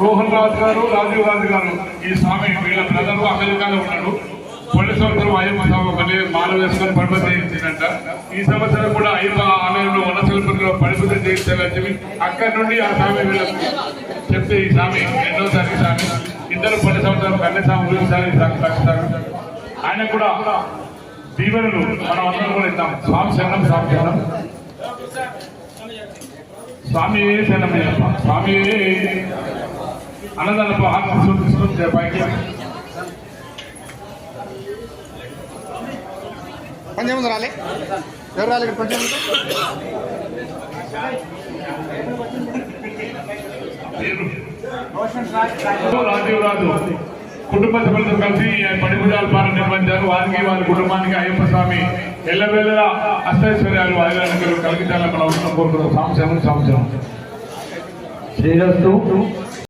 రోహన్ రాజు గారు, రాజీవ్ రాజు గారు ఈ స్వామి వీళ్ళ బ్రదర్ అమెరికాలో ఉన్నాడు. కొన్ని సంవత్సరం అయ్యప్ప స్వామి మాల వేసుకొని పడిపోతే చేయించిందంట. ఈ సంవత్సరం కూడా అయ్యప్ప ఆలయంలో వనశిల్పంలో పడిపోతే చేయించాలని చెప్పి అక్కడి నుండి ఆ స్వామి వీళ్ళకి చెప్తే ఈ స్వామి రెండోసారి స్వామి ఇద్దరు 10 సంవత్సరాలు కన్యస్వామి ఊరిసారి ఆయన కూడా దీవెనలు మనం అందరం కూడా ఇద్దాం. స్వామి శరణం, స్వామి శరణం, స్వామి శరణమయ్యప్ప, స్వామి అన్నదానప్ప ఆత్మ పైకి కొంచెం ముందు రాలే, ఎవరు రాలే కొంచెం రాజీవ్ రాజు కుటుంబ సభ్యులతో కలిసి పడిగుడాల పాలన నిర్వహించారు. వారికి వారి కుటుంబానికి అయ్యప్ప స్వామి ఎల్లవేళ అష్టైశ్వర్యాలు వారి కలిగించాలని మనం కోరుకున్నాం. సంవత్సరం శ్రీరస్తు.